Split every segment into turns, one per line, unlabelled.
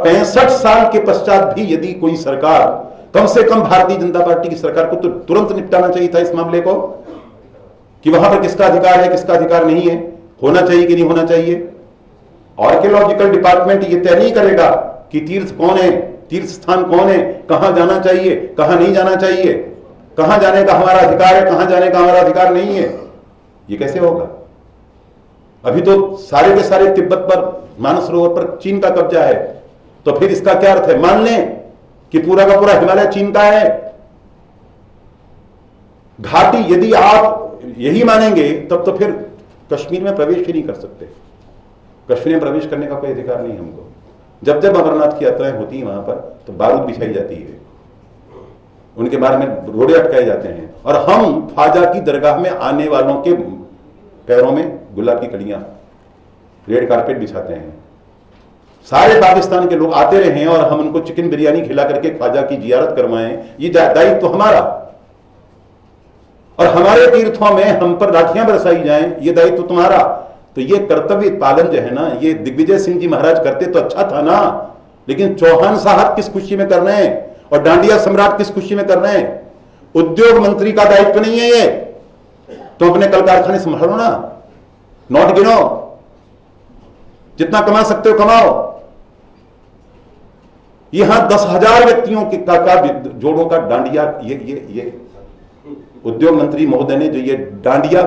65 साल के पश्चात भी यदि कोई सरकार, कम से कम भारतीय जनता पार्टी की सरकार को तो तुरंत निपटाना चाहिए था इस मामले को, कि वहां पर किसका अधिकार है किसका अधिकार नहीं है, होना चाहिए कि नहीं होना चाहिए। आर्कियोलॉजिकल डिपार्टमेंट ये तय नहीं करेगा कि तीर्थ कौन है, तीर्थ स्थान कौन है, कहां जाना चाहिए कहां नहीं जाना चाहिए, कहां जाने का हमारा अधिकार है कहां जाने का हमारा अधिकार नहीं है। ये कैसे होगा? अभी तो सारे के सारे तिब्बत पर, मानसरोवर पर चीन का कब्जा है, तो फिर इसका क्या अर्थ है? मान लें कि पूरा का पूरा हिमालय चीन का है। घाटी, यदि आप यही मानेंगे तब तो फिर कश्मीर में प्रवेश ही नहीं कर सकते। कश्मीर में प्रवेश करने का कोई अधिकार नहीं हमको। जब जब अमरनाथ की यात्राएं होती हैं वहां पर तो बारूद बिछाई जाती है, उनके बारे में रोड़े अटकाए जाते हैं, और हम ख्वाजा की दरगाह में आने वालों के पैरों में गुलाब की कलियां, रेड कारपेट बिछाते हैं। सारे पाकिस्तान के लोग आते रहे और हम उनको चिकन बिरयानी खिला करके ख्वाजा की जियारत करवाएं, ये दायित्व तो हमारा। और हमारे तीर्थों में हम पर लाठियां बरसाई जाएं, ये दायित्व तुम्हारा। तो ये कर्तव्य पालन जो है ना, ये दिग्विजय सिंह जी महाराज करते तो अच्छा था ना, लेकिन चौहान साहब किस खुशी में कर रहे हैं और डांडिया सम्राट किस खुशी में कर रहे हैं? उद्योग मंत्री का दायित्व नहीं है ये। तो अपने कल कारखाने संभालो ना, नोट गिनो, जितना कमा सकते हो कमाओ। यहां 10,000 व्यक्तियों के का जोड़ों का डांडिया, ये उद्योग मंत्री महोदय ने जो ये डांडिया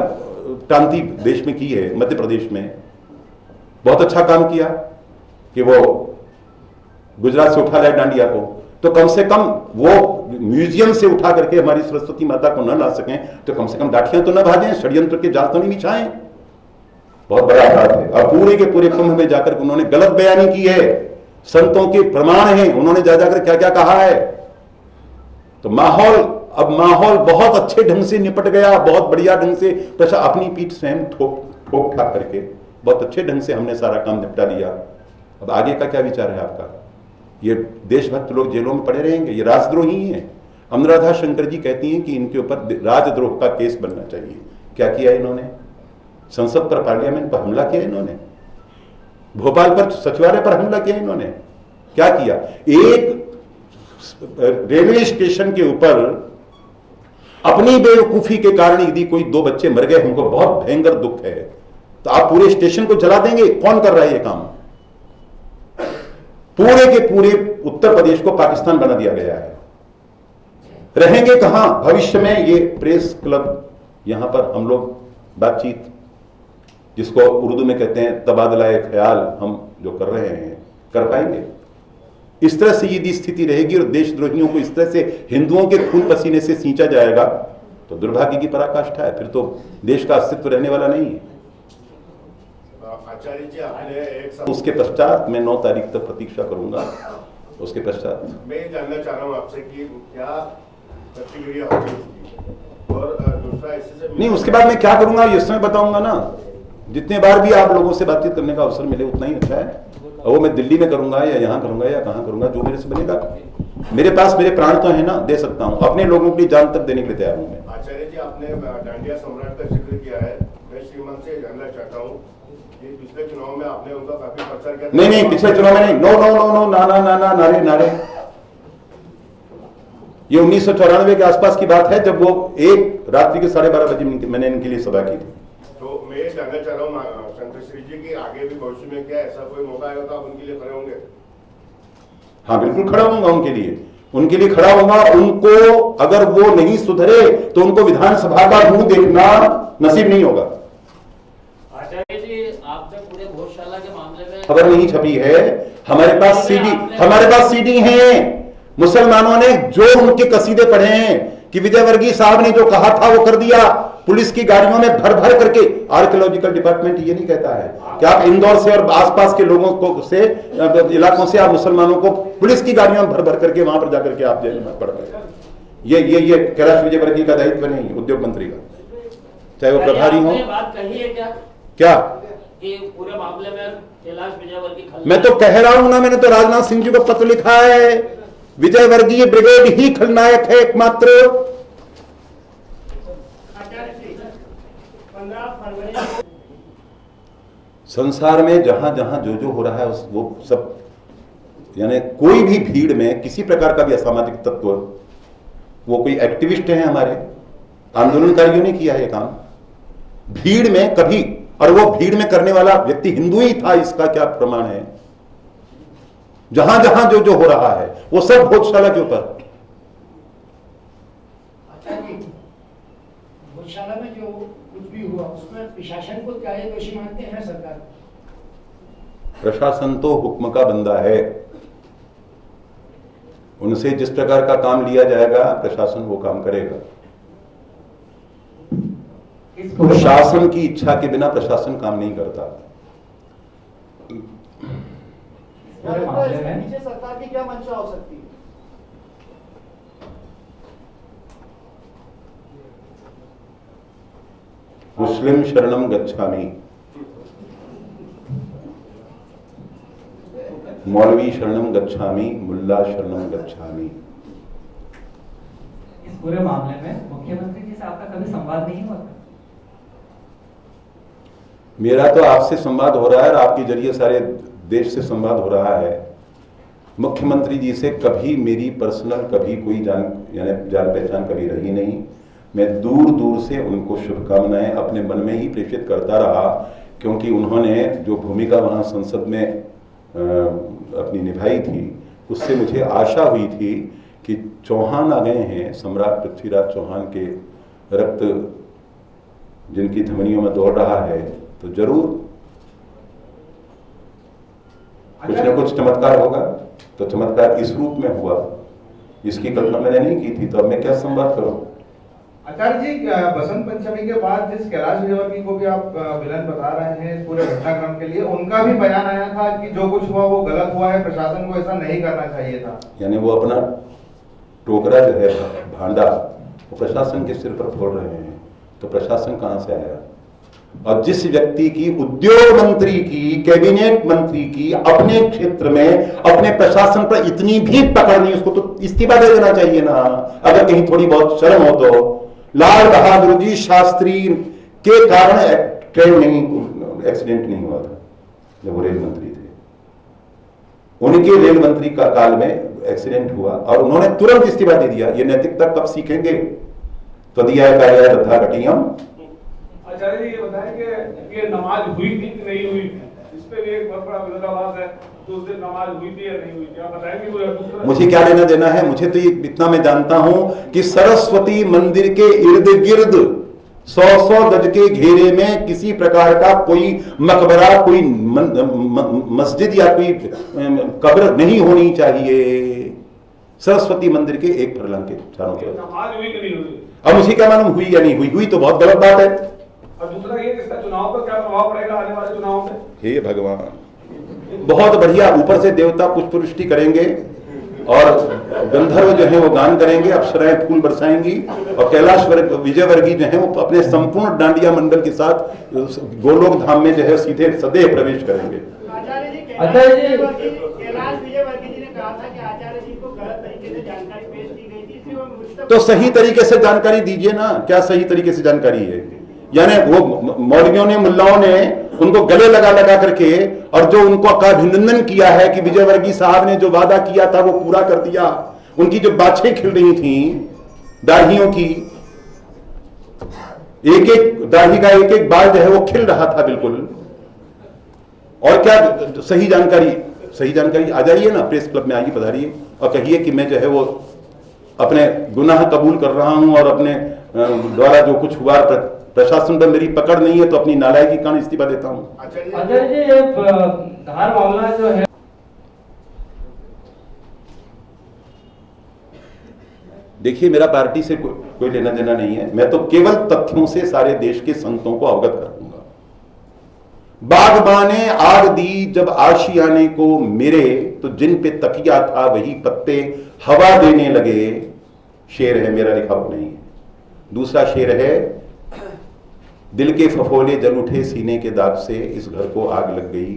क्रांति देश में की है, मध्य प्रदेश में बहुत अच्छा काम किया कि वो गुजरात से उठा लाए डांडिया को। तो कम से कम वो म्यूजियम से उठा करके हमारी सरस्वती माता को न ला सकें तो कम से कम लाठियां तो न भाजें, षड्यंत्र के जाल तो नहीं बिछाएं। बहुत बड़ा अपराध है। और पूरे के पूरे कुंभ में जाकर उन्होंने गलत बयानी की है, संतों के प्रमाण हैं, उन्होंने जाकर क्या क्या कहा है। तो अब माहौल बहुत अच्छे ढंग से निपट गया, बहुत बढ़िया ढंग से, तो अपनी पीठ स्वयं ठोक ठाक करके बहुत अच्छे ढंग से हमने सारा काम निपटा लिया। अब आगे का क्या विचार है आपका? ये देशभक्त लोग जेलों में पड़े रहेंगे, ये राजद्रोही हैं। अनुराधा शंकर जी कहती हैं कि इनके ऊपर राजद्रोह का केस बनना चाहिए। क्या किया इन्होंने? संसद पर, पार्लियामेंट पर हमला किया इन्होंने, भोपाल पर सचिवालय पर हमला किया इन्होंने। क्या किया? एक रेलवे स्टेशन के ऊपर अपनी बेवकूफी के कारण यदि कोई 2 बच्चे मर गए, हमको बहुत भयंकर दुख है, तो आप पूरे स्टेशन को जला देंगे? कौन कर रहा है ये काम? पूरे के पूरे उत्तर प्रदेश को पाकिस्तान बना दिया गया है। रहेंगे कहां भविष्य में? ये प्रेस क्लब, यहां पर हम लोग बातचीत, जिसको उर्दू में कहते हैं तबादला ख्याल, हम जो कर रहे हैं, कर पाएंगे? इस तरह से यदि स्थिति रहेगी और देशद्रोहियों को इस तरह से हिंदुओं के खून पसीने से सींचा जाएगा तो दुर्भाग्य की पराकाष्ठा है, फिर तो देश का अस्तित्व रहने वाला नहीं है।
आचार्य जी, आपने
उसके पश्चात मैं 9 तारीख तक प्रतीक्षा करूंगा। उसके पश्चात
मैं जानना चाह रहा हूं आपसे कि क्या प्रतिक्रिया होगी, और दूसरा इससे
नहीं, उसके बाद मैं क्या करूंगा ये समय बताऊंगा ना। जितने बार भी आप लोगों से बातचीत करने का अवसर मिले उतना ही अच्छा है। और वो मैं दिल्ली में करूंगा या यहां करूंगा या कहां करूंगा, जो मेरे से बनेगा। मेरे पास मेरे प्राण तो है ना, दे सकता हूं, अपने लोगों की जान तक देने के लिए तैयार हूं मैं।
आचार्य जी, आपने डांडिया सम्राट का जिक्र किया है, मैं श्रीमान से जानना चाहता हूँ कि पिछले चुनाव में आपने उनका काफी प्रचार किया।
नहीं, पिछले चुनाव में नहीं, नो, ना, नारे। ये 1994 के आसपास की बात है, जब वो एक रात्रि के 12:30 बजे मैंने इनके लिए सभा की थी।
तो मैं जानना चाह रहा हूँ शंकर श्री जी की, आगे भी भविष्य में क्या ऐसा कोई मौका आएगा तो आप उनके लिए खड़े होंगे?
हाँ, बिल्कुल खड़ा होऊंगा उनके लिए खड़ा होऊंगा। उनको अगर वो नहीं सुधरे तो उनको विधानसभा का मुंह देखना नसीब नहीं होगा।
आचार्य जी, आपने पूरे भोजशाला के मामले में
खबर नहीं छपी है, हमारे पास सीडी है। मुसलमानों ने जो उनके कसीदे पढ़े हैं कि विजय वर्गीय साहब ने जो कहा था वो कर दिया, पुलिस की गाड़ियों में भर भर करके। आर्कियोलॉजिकल डिपार्टमेंट ये नहीं कहता है कि आप इंदौर से और आसपास के लोगों को से इलाकों से आप मुसलमानों को पुलिस की गाड़ियों में भर भर करके वहां पर जाकर के आप जेल में पड़ गए। ये कैलाश विजय वर्गीय का दायित्व नहीं है, उद्योग मंत्री का, चाहे वो प्रभारी हो।
बात कही है
क्या
कि पूरे मामले में कैलाश विजयवर्गीय?
मैं तो कह रहा हूं ना, मैंने तो राजनाथ सिंह जी को पत्र लिखा है, विजय वर्गीय ब्रिगेड ही खलनायक है एकमात्र। संसार में जहां जहां जो हो रहा है वो सब यानी कोई भी भीड़ में किसी प्रकार का भी असामाजिक तत्व, वो कोई एक्टिविस्ट हैं हमारे आंदोलनकारियों ने किया है काम भीड़ में कभी, और वो भीड़ में करने वाला व्यक्ति हिंदू ही था, इसका क्या प्रमाण है? जहां जहां जो जो हो रहा है वो सब भोजशाला के ऊपर।
भोजशाला में जो कुछ भी हुआ उसमें प्रशासन को क्या ये दोषी मानते हैं सरकार?
प्रशासन तो हुक्म का बंदा है, उनसे जिस प्रकार का काम लिया जाएगा प्रशासन वो काम करेगा। शासन की इच्छा के बिना प्रशासन काम नहीं करता।
पीछे सरकार की क्या मंशा हो सकती है?
मुस्लिम शरणम गच्छामि, मौलवी शरणम गच्छामि, मुल्ला शरणम गच्छामि।
इस पूरे मामले में मुख्यमंत्री जी से आपका कभी संवाद नहीं हुआ?
मेरा तो आपसे संवाद हो रहा है और आपके जरिए सारे देश से संवाद हो रहा है। मुख्यमंत्री जी से कभी मेरी पर्सनल कभी कोई जान पहचान कभी रही नहीं। मैं दूर दूर से उनको शुभकामनाएं अपने मन में ही प्रेषित करता रहा, क्योंकि उन्होंने जो भूमिका वहाँ संसद में अपनी निभाई थी उससे मुझे आशा हुई थी कि चौहान आ गए हैं, सम्राट पृथ्वीराज चौहान के रक्त जिनकी धमनियों में दौड़ रहा है, तो जरूर कुछ न कुछ चमत्कार होगा। तो चमत्कार इस रूप में हुआ, इसकी कल्पना मैंने नहीं की थी, तो अब मैं क्या संवाद करूं?
आचार्य जी, बसंत पंचमी के बाद जिस कैलाश विजयवर्गीय को भी आप विलन बता रहे हैं इस पूरे घटनाक्रम के लिए, उनका भी बयान आया था कि जो कुछ हुआ वो गलत हुआ है, प्रशासन को ऐसा नहीं करना चाहिए था।
यानी वो अपना टोकरा जो है भांडा वो प्रशासन के सिर पर फोड़ रहे हैं, तो प्रशासन कहां से आया? और जिस व्यक्ति की, उद्योग मंत्री की, कैबिनेट मंत्री की अपने क्षेत्र में अपने प्रशासन पर इतनी भी पकड़ नहीं, उसको तो इस्तीफा दे देना चाहिए ना, अगर कहीं थोड़ी बहुत शर्म हो तो। लाल बहादुर जी शास्त्री के कारण ट्रेन नहीं, एक्सीडेंट नहीं हुआ था जब वो रेल मंत्री थे, उनके रेल मंत्री का काल में एक्सीडेंट हुआ और उन्होंने तुरंत इस्तीफा दे दिया। ये नैतिकता कब सीखेंगे? त्वदीया कार्य तथा कटियम।
आचार्य जी, ये बताएं कि ये नमाज हुई थी कि नहीं हुई थी? इस पे भी एक बहुत बड़ा विरोधाभास है, तो उस दिन नमाज हुई थी या नहीं हुई थी, आप बताएंगे?
मुझे क्या लेना देना है? मुझे तो ये इतना मैं जानता हूं कि सरस्वती मंदिर के इर्द गिर्द 100 गज के घेरे में किसी प्रकार का कोई मकबरा, कोई मस्जिद या कोई कब्र नहीं होनी चाहिए। सरस्वती मंदिर के एक फरलांग के चारों तरफ
नमाज हुई कि नहीं हुई?
अब मुझे क्या मालूम हुई या नहीं हुई? हुई तो बहुत गलत बात है।
और दूसरा ये, इसका चुनाव पर क्या प्रभाव पड़ेगा आने वाले चुनाव में? हे
भगवान, बहुत बढ़िया, ऊपर से देवता पुष्पवृष्टि करेंगे और गंधर्व जो है वो गान करेंगे, अप्सराएं फूल बरसाएंगी और कैलाश विजयवर्गीय जो है वो अपने संपूर्ण डांडिया मंडल के साथ गोलोक धाम में जो है सीधे सदैव प्रवेश करेंगे।
आचार्य जी, कैलाश विजयवर्गीय जी ने कहा था कि आचार्य जी को गलत तरीके से जानकारी पेश की गई थी, इसलिए वो
तो सही तरीके से जानकारी दीजिए ना। क्या सही तरीके से जानकारी है? यानी वो मौलवियों ने, मुल्लाओं ने उनको गले लगा लगा करके और जो उनको अभिनंदन किया है कि विजयवर्गीय साहब ने जो वादा किया था वो पूरा कर दिया, उनकी जो बाछें खिल रही थी दाढ़ियों की, एक एक दाढ़ी का एक एक बाल जो है वो खिल रहा था बिल्कुल। और क्या सही जानकारी आ जाइए ना, प्रेस क्लब में आइए, पधारिए और कहिए कि मैं जो है वो अपने गुनाह कबूल कर रहा हूं और अपने द्वारा जो कुछ हुआ प्रशासन पर मेरी पकड़ नहीं है तो अपनी नालायकी का इस्तीफा देता हूं।
आचार्य जी, ये धार मामला जो है,
देखिए मेरा पार्टी से कोई लेना देना नहीं है, मैं तो केवल तथ्यों से सारे देश के संतों को अवगत करूंगा। बागबाने आग दी जब आशियाने को मेरे, तो जिन पे तकिया था वही पत्ते हवा देने लगे। शेर है, मेरा लिखा हुआ नहीं है। दूसरा शेर है, दिल के फफोले जल उठे सीने के दाग से, इस घर को आग लग गई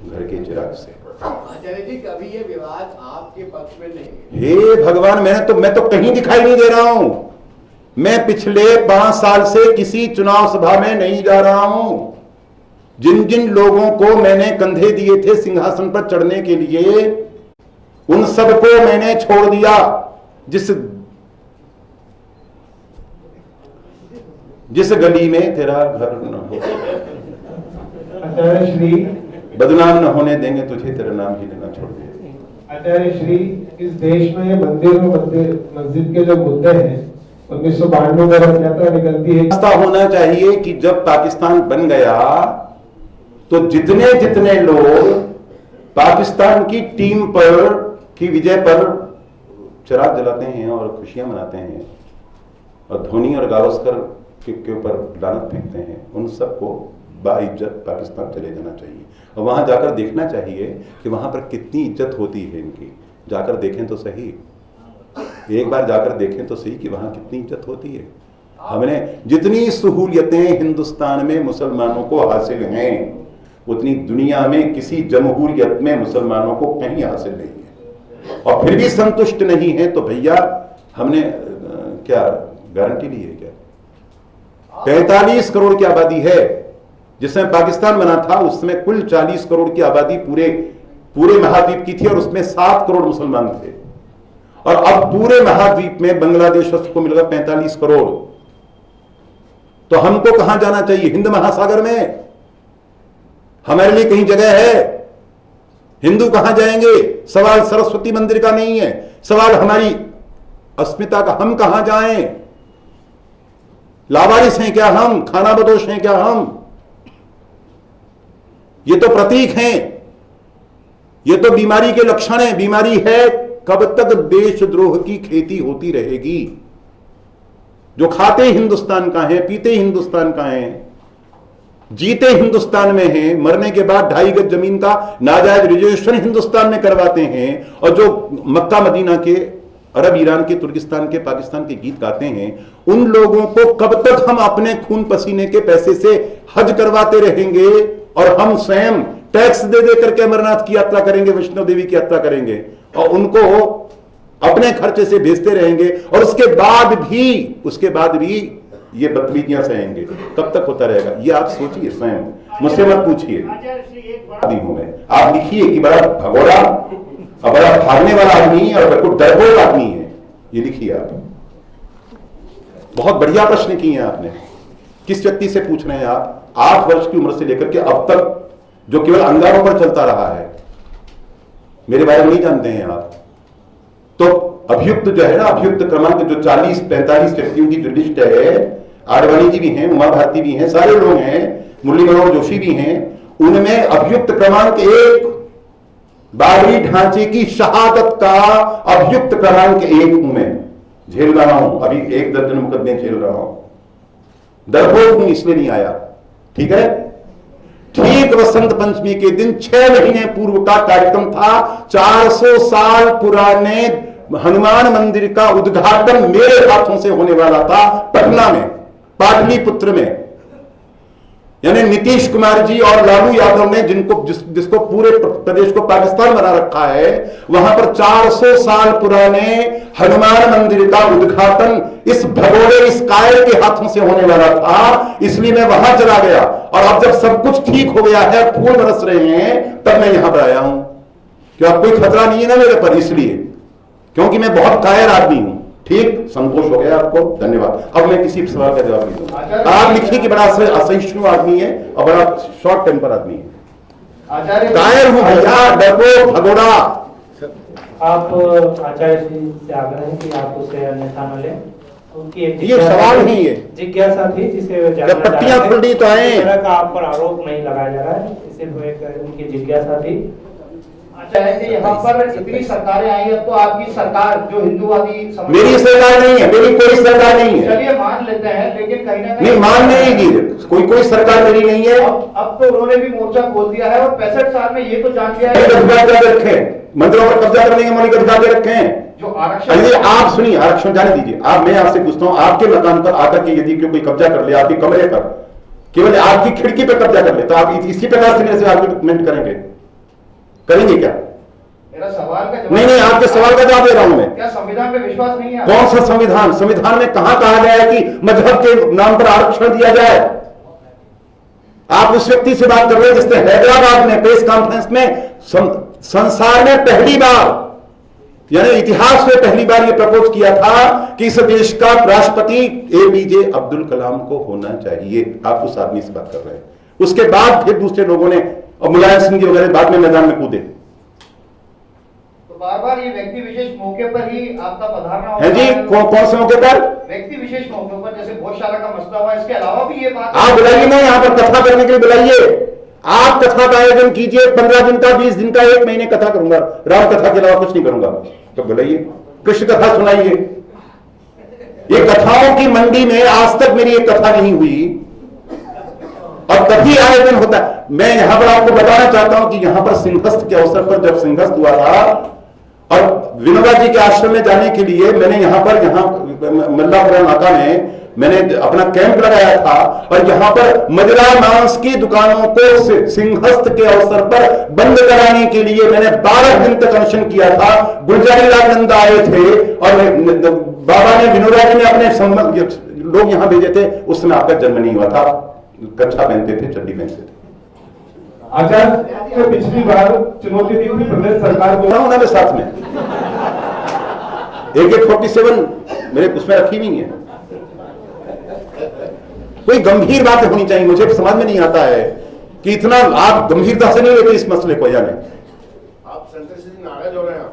घर के चिराग से।
आचार्य जी, कभी ये विवाद आपके पक्ष में नहीं?
हे भगवान, मैं तो कहीं दिखाई नहीं दे रहा हूं। मैं पिछले 5 साल से किसी चुनाव सभा में नहीं जा रहा हूं। जिन जिन लोगों को मैंने कंधे दिए थे सिंहासन पर चढ़ने के लिए, उन सबको मैंने छोड़ दिया जिस गली में तेरा घर न हो।
आचार्य श्री,
बदनाम न होने देंगे तुझे, तेरा नाम ही लेना छोड़ देंगे।
आचार्य श्री, इस देश में मंदिर मस्जिद के जो मुद्दे हैं 1992 में रथ यात्रा निकलती है।
रास्ता होना चाहिए कि जब पाकिस्तान बन गया तो जितने जितने लोग पाकिस्तान की टीम पर की विजय पर चिराग जलाते हैं और खुशियां मनाते हैं और धोनी और गावस्कर के ऊपर लानत फेंकते हैं, उन सबको बाइज्जत पाकिस्तान चले जाना चाहिए और वहां जाकर देखना चाहिए कि वहां पर कितनी इज्जत होती है इनकी। जाकर देखें तो सही, एक बार जाकर देखें तो सही कि वहां कितनी इज्जत होती है। हमने जितनी सहूलियतें हिंदुस्तान में मुसलमानों को हासिल हैं उतनी दुनिया में किसी जमहूरियत में मुसलमानों को कहीं हासिल नहीं है, और फिर भी संतुष्ट नहीं है तो भैया हमने क्या गारंटी ली है क्या? 45 करोड़ की आबादी है। जिसमें पाकिस्तान बना था उसमें कुल 40 करोड़ की आबादी पूरे महाद्वीप की थी और उसमें 7 करोड़ मुसलमान थे, और अब पूरे महाद्वीप में बांग्लादेश को मिल गया 45 करोड़। तो हमको कहां जाना चाहिए? हिंद महासागर में हमारे लिए कहीं जगह है? हिंदू कहां जाएंगे? सवाल सरस्वती मंदिर का नहीं है, सवाल हमारी अस्मिता का। हम कहां जाएं? लावारिस हैं क्या हम? खाना बदोश हैं क्या हम? ये तो प्रतीक हैं, ये तो बीमारी के लक्षण हैं। बीमारी है कब तक देशद्रोह की खेती होती रहेगी। जो खाते हिंदुस्तान का है, पीते हिंदुस्तान का है, जीते हिंदुस्तान में हैं, मरने के बाद 2.5 गज जमीन का नाजायज रिजर्वेशन हिंदुस्तान में करवाते हैं, और जो मक्का मदीना के, अरब, ईरान के, तुर्किस्तान के, पाकिस्तान के गीत गाते हैं, उन लोगों को कब तक हम अपने खून पसीने के पैसे से हज करवाते रहेंगे और हम स्वयं टैक्स दे दे करके अमरनाथ की यात्रा करेंगे, वैष्णो देवी की यात्रा करेंगे और उनको अपने खर्चे से भेजते रहेंगे, और उसके बाद भी ये बदतमीजियां सहेंगे? कब तक होता रहेगा? ये आप सोचिए स्वयं, मुझसे मत पूछिए। आदमी हूं मैं, आप लिखिए कि बड़ा भगोड़ा और बड़ा भागने वाला आदमी और बिल्कुल डरपोक आदमी है, ये लिखिए आप। बहुत बढ़िया प्रश्न किए हैं आपने। किस व्यक्ति से पूछ रहे हैं आप? 8 वर्ष की उम्र से लेकर के अब तक जो केवल अंगारों पर चलता रहा है, मेरे बारे में नहीं जानते हैं आप। तो अभियुक्त जो है ना, अभियुक्त क्रमांक जो 40-45 व्यक्तियों की जो लिस्ट है, आडवाणी जी भी हैं, उमा भारती भी हैं, सारे लोग हैं, मुरली मनोहर जोशी भी हैं, उनमें अभियुक्त क्रमांक 1 बाबरी ढांचे की शहादत का अभियुक्त क्रमांक 1 हूं मैं। झेल रहा हूं, अभी 1 दर्जन मुकदमे झेल रहा हूं। डरपोक हूं इसलिए नहीं आया, ठीक है? ठीक वसंत पंचमी के दिन 6 महीने पूर्व का कार्यक्रम था। 400 साल पुराने हनुमान मंदिर का उद्घाटन मेरे हाथों से होने वाला था पटना में, पाटलिपुत्र में। यानी नीतीश कुमार जी और लालू यादव ने जिसको पूरे प्रदेश को पाकिस्तान बना रखा है, वहां पर 400 साल पुराने हनुमान मंदिर का उद्घाटन इस भगोड़े, इस कायर के हाथों से होने वाला था। इसलिए मैं वहां चला गया, और अब जब सब कुछ ठीक हो गया है, फूल बरस रहे हैं, तब मैं यहां पर आया हूं। क्या कोई खतरा नहीं है ना मेरे पर? इसलिए क्योंकि मैं बहुत कायर आदमी हूं। ठीक, संतोष हो गया आपको, धन्यवाद। अब मैं किसी सवाल का जवाब नहीं दूंगा। आप लिखिए कि बड़ा असहिष्णु आदमी है और बड़ा शॉर्ट टेम्पर आदमी है। कायर हूं भैया, डरपोक, भगोड़ा।
आप आचार्य जी से आग्रह है कि आप उसे अन्यथा न लें। उनकी एक
ये सवाल नहीं है,
जिज्ञासा थी जिसे
जब पट्टियां खुली तो आए।
इस तरह का आप पर आरोप नहीं लगाया जा रहा है, सिर्फ एक उनकी जिज्ञासा थी।
अच्छा है कि यहाँ पर इतनी सरकारें आई है, तो आपकी सरकार जो हिंदूवादी
मेरी सरकार नहीं है, मेरी कोई सरकार नहीं है।
चलिए मान लेते हैं, लेकिन कहीं ना कहीं
नहीं मान नहीं, कोई सरकार मेरी नहीं है।
अब तो उन्होंने भी मोर्चा खोल दिया है और 65 साल में ये तो जान लिया है
रखे मंदिरों पर कब्जा करने के मौलिक अधिकार दे रखे हैं।
जो आरक्षण,
आप सुनिए, आरक्षण जाने दीजिए। मैं आपसे पूछता हूं, आपके मकान पर आकर के यदि कोई कब्जा कर ले, आपके कमरे पर, केवल आपकी खिड़की पर कब्जा कर ले, तो आप इसी प्रकार से मेरे से आर्गुमेंट करेंगे क्या?
मेरा सवाल का जवाब
नहीं, आपके सवाल का जवाब दे रहा हूं मैं।
क्या संविधान पे विश्वास नहीं है?
कौन सा संविधान? संविधान में कहां कहा गया है कि मजहब के नाम पर आरक्षण दिया जाए? आप उस व्यक्ति से बात कर रहे हैं जिसने हैदराबाद में प्रेस कॉन्फ्रेंस में संसार में पहली बार यानी इतिहास में पहली बार यह प्रपोज किया था कि इस देश का राष्ट्रपति एपीजे अब्दुल कलाम को होना चाहिए। आप उस आदमी से बात कर रहे हैं। उसके बाद फिर दूसरे लोगों ने, और मुलायम सिंह जी वगैरह बाद में मैदान में कूदे।
बार बार ये व्यक्ति विशेष मौके पर ही आपका पधारना
है जी। कौन से मौके पर?
व्यक्ति विशेष मौके पर, जैसे भोजशाला का मसला हुआ, इसके अलावा भी ये बात
आप बुलाइए ना, यहाँ पर कथा करने के लिए बुलाइए। आप कथा का आयोजन कीजिए, 15 दिन का, 20 दिन का, 1 महीने कथा करूंगा, राम कथा के अलावा कुछ नहीं करूंगा। तो बुलाइए, कृष्ण कथा सुनाइए। ये कथाओं की मंडी में आज तक मेरी एक कथा नहीं हुई, और कभी आयोजन होता है। मैं यहां पर आपको बताना चाहता हूं कि यहां पर सिंहस्थ के अवसर पर जब सिंहस्थ हुआ था, और विनोबा जी के आश्रम में जाने के लिए मैंने यहां मल्लापुरा नाका में मैंने अपना कैंप लगाया था, और यहां पर मदिरा मांस की दुकानों को सिंहस्थ के अवसर पर बंद कराने के लिए मैंने 12 दिन तक अनशन किया था। गुलजारी लाल नंदा आए थे, और बाबा ने, विनोबा जी ने अपने लोग यहां भेजे थे। उस समय आपका जन्म नहीं हुआ था, कच्छा पहनते थे, चड्डी पहनते थे।
आचार्य पिछली बार चुनौती दी थी प्रदेश सरकार को,
उन्होंने साथ में AK-47 मेरे उसमें रखी नहीं है। कोई गंभीर बात होनी चाहिए। मुझे समझ में नहीं आता है कि इतना आप गंभीरता से नहीं लेते इस मसले को। या नहीं,
आप संतोष जी नाराज हो रहे हैं।